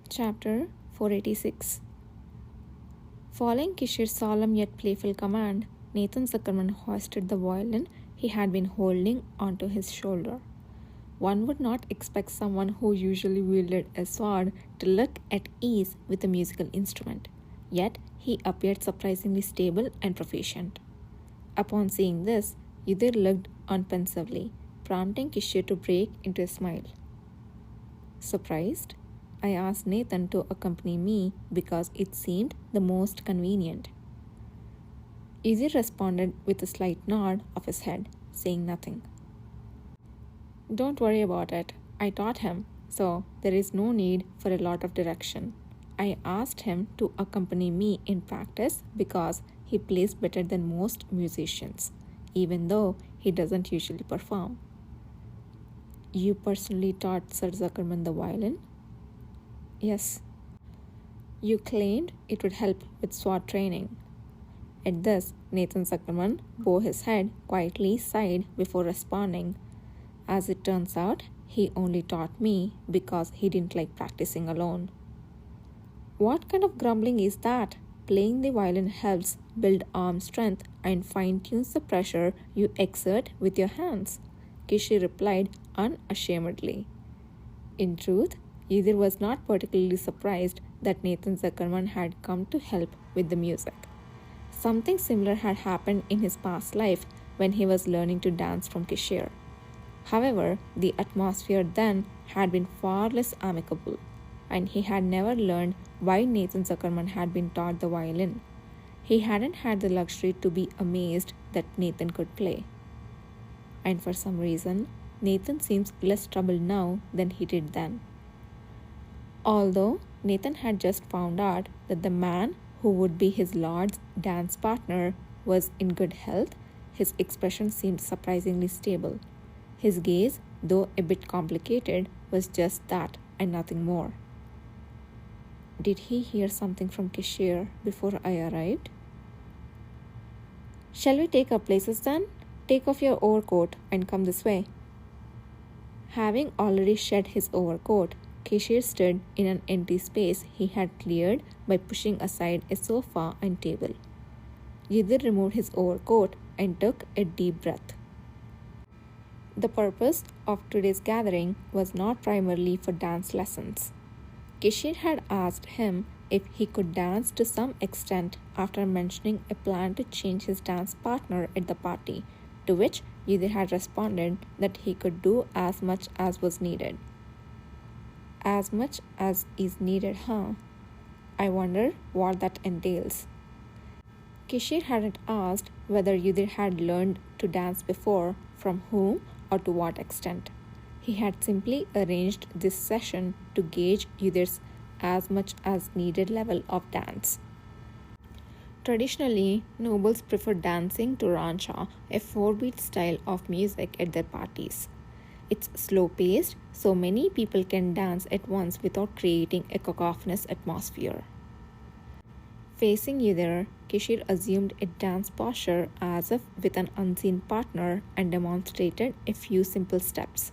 Chapter 486. Following Kishir's solemn yet playful command, Nathan Zuckerman hoisted the violin he had been holding onto his shoulder. One would not expect someone who usually wielded a sword to look at ease with a musical instrument, yet he appeared surprisingly stable and proficient. Upon seeing this, Yudhir looked on pensively, prompting Kishir to break into a smile. Surprised, I asked Nathan to accompany me because it seemed the most convenient. Yudhir responded with a slight nod of his head, saying nothing. Don't worry about it. I taught him, so there is no need for a lot of direction. I asked him to accompany me in practice because he plays better than most musicians, even though he doesn't usually perform. You personally taught Sir Zuckerman the violin? Yes. You claimed it would help with sword training. At this, Nathan Zuckerman bowed his head, quietly sighed before responding. As it turns out, he only taught me because he didn't like practicing alone. What kind of grumbling is that? Playing the violin helps build arm strength and fine-tunes the pressure you exert with your hands, Kishir replied unashamedly. In truth, Yudhir was not particularly surprised that Nathan Zuckerman had come to help with the music. Something similar had happened in his past life when he was learning to dance from Kishir. However, the atmosphere then had been far less amicable, and he had never learned why Nathan Zuckerman had been taught the violin. He hadn't had the luxury to be amazed that Nathan could play. And for some reason, Nathan seems less troubled now than he did then. Although Nathan had just found out that the man who would be his lord's dance partner was in good health, his expression seemed surprisingly stable. His gaze, though a bit complicated, was just that and nothing more. Did he hear something from Kishir before I arrived? Shall we take our places then? Take off your overcoat and come this way. Having already shed his overcoat, Kishir stood in an empty space he had cleared by pushing aside a sofa and table. Yudhir removed his overcoat and took a deep breath. The purpose of today's gathering was not primarily for dance lessons. Kishir had asked him if he could dance to some extent after mentioning a plan to change his dance partner at the party, to which Yudhir had responded that he could do as much as was needed. As much as is needed, huh? I wonder what that entails. Kishir hadn't asked whether Yudhir had learned to dance before, from whom, or to what extent. He had simply arranged this session to gauge Yudhir's as much as needed level of dance. Traditionally, nobles prefer dancing to rancha, a 4-beat style of music at their parties. It's slow-paced, so many people can dance at once without creating a cacophonous atmosphere. Facing Yudhir, Kishir assumed a dance posture as if with an unseen partner and demonstrated a few simple steps.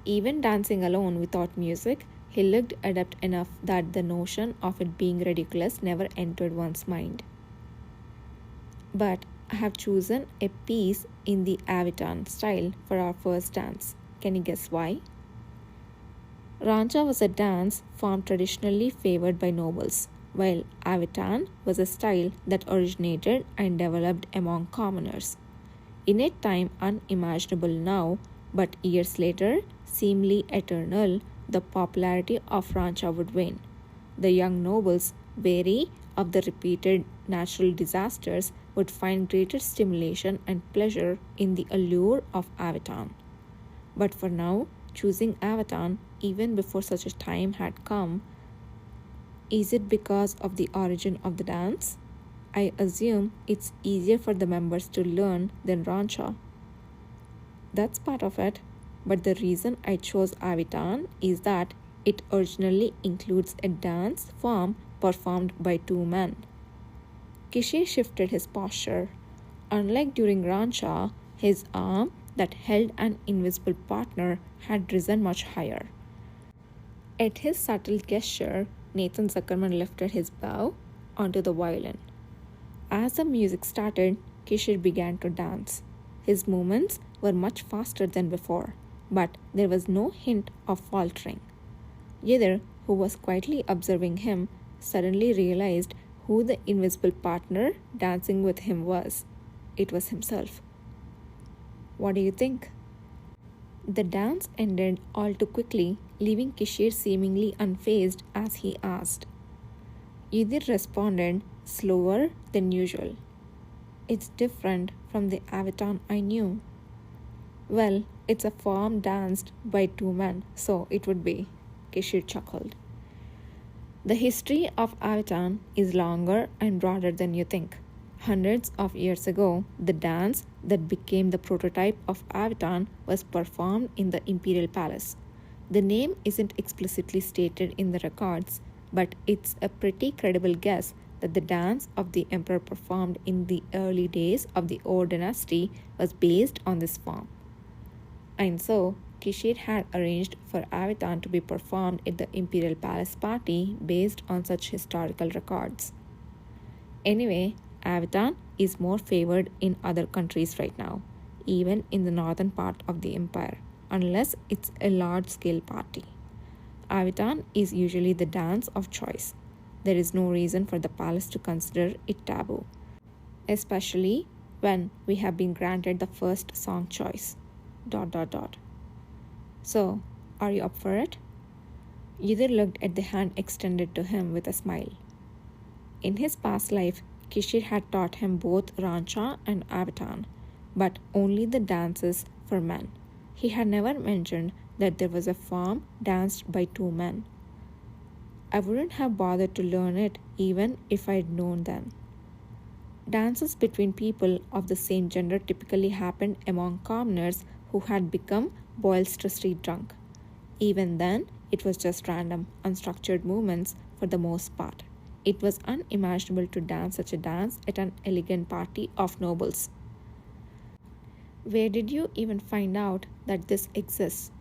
Even dancing alone without music, he looked adept enough that the notion of it being ridiculous never entered one's mind. But I have chosen a piece in the Avitan style for our first dance. Can you guess why? Rancha was a dance form traditionally favored by nobles, while Avitan was a style that originated and developed among commoners. In a time unimaginable now, but years later, seemingly eternal, the popularity of rancha would wane. The young nobles, wary of the repeated natural disasters, would find greater stimulation and pleasure in the allure of Avitan. But for now, choosing Avitan, even before such a time had come, is it because of the origin of the dance? I assume it's easier for the members to learn than rancha. That's part of it, but the reason I chose Avitan is that it originally includes a dance form performed by 2 men. Kishir shifted his posture. Unlike during rancha, his arm that held an invisible partner had risen much higher. At his subtle gesture, Nathan Zuckerman lifted his bow onto the violin. As the music started, Kishir began to dance. His movements were much faster than before, but there was no hint of faltering. Yidhir, who was quietly observing him, suddenly realized who the invisible partner dancing with him was. It was himself. What do you think? The dance ended all too quickly, leaving Kishir seemingly unfazed as he asked. Yidhir responded, slower than usual. It's different from the Avatar I knew. Well, it's a form danced by two men, so it would be, Kishir chuckled. The history of Avatar is longer and broader than you think. Hundreds of years ago, the dance that became the prototype of Avatar was performed in the Imperial Palace. The name isn't explicitly stated in the records, but it's a pretty credible guess that the dance of the emperor performed in the early days of the Old Dynasty was based on this form. And so, Kishir had arranged for Avatar to be performed at the Imperial Palace party based on such historical records. Anyway, Avatar is more favored in other countries right now, even in the northern part of the empire, unless it's a large-scale party. Avatar is usually the dance of choice. There is no reason for the palace to consider it taboo, especially when we have been granted the first song choice. ... So, are you up for it? Yidhir looked at the hand extended to him with a smile. In his past life, Kishir had taught him both Rancha and Avatar, but only the dances for men. He had never mentioned that there was a form danced by two men. I wouldn't have bothered to learn it even if I'd known then. Dances between people of the same gender typically happened among commoners who had become boisterously drunk. Even then, it was just random, unstructured movements for the most part. It was unimaginable to dance such a dance at an elegant party of nobles. Where did you even find out that this exists?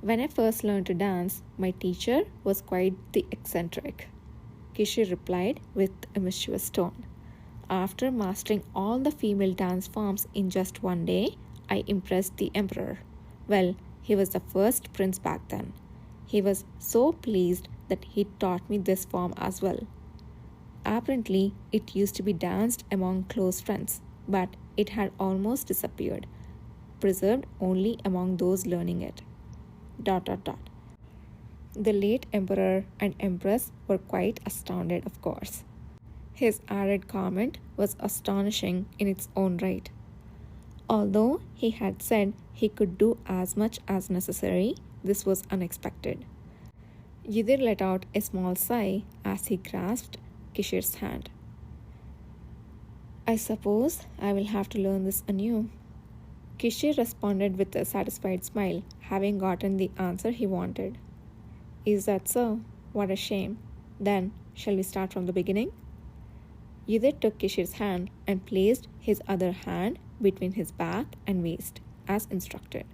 When I first learned to dance, my teacher was quite the eccentric, Kishir replied with a mischievous tone. After mastering all the female dance forms in just one day, I impressed the emperor. Well, he was the first prince back then. He was so pleased that he taught me this form as well. Apparently, it used to be danced among close friends, but it had almost disappeared, preserved only among those learning it. ... The late emperor and empress were quite astounded, of course. His added comment was astonishing in its own right. Although he had said he could do as much as necessary, this was unexpected. Yidhir let out a small sigh as he grasped Kishir's hand. I suppose I will have to learn this anew. Kishir responded with a satisfied smile, having gotten the answer he wanted. Is that so? What a shame. Then, shall we start from the beginning? Yidhir took Kishir's hand and placed his other hand between his back and waist, as instructed.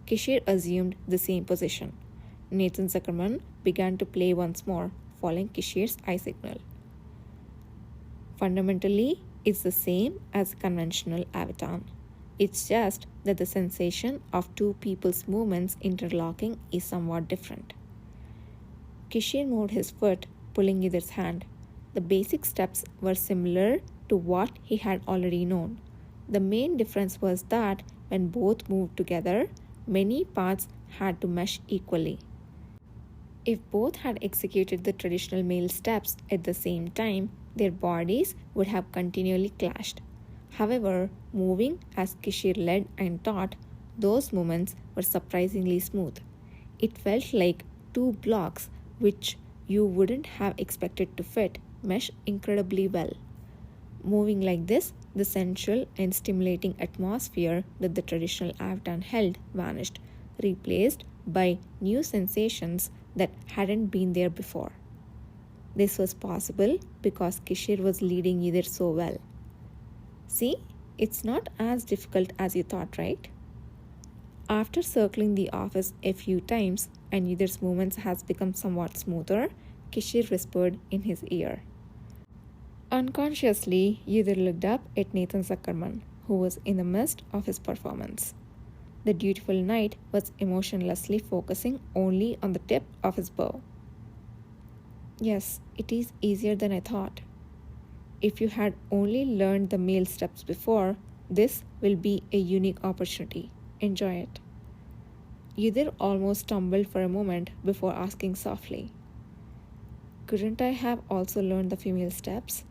Kishir assumed the same position. Nathan Zuckerman began to play once more, following Kishir's eye signal. Fundamentally, it's the same as conventional Avatar. It's just that the sensation of two people's movements interlocking is somewhat different. Kishir moved his foot, pulling Yidhir's hand. The basic steps were similar to what he had already known. The main difference was that when both moved together, many parts had to mesh equally. If both had executed the traditional male steps at the same time, their bodies would have continually clashed. However, moving as Kishir led and taught, those movements were surprisingly smooth. It felt like two blocks which you wouldn't have expected to fit mesh incredibly well. Moving like this, the sensual and stimulating atmosphere that the traditional Avatar held vanished, replaced by new sensations that hadn't been there before. This was possible because Kishir was leading Yidhir so well. See, it's not as difficult as you thought, right? After circling the office a few times, and Yudhir's movements has become somewhat smoother, Kishir whispered in his ear. Unconsciously, Yudhir looked up at Nathan Zuckerman, who was in the midst of his performance. The dutiful knight was emotionlessly focusing only on the tip of his bow. Yes, it is easier than I thought. If you had only learned the male steps before, this will be a unique opportunity. Enjoy it. Yudhir almost stumbled for a moment before asking softly, couldn't I have also learned the female steps?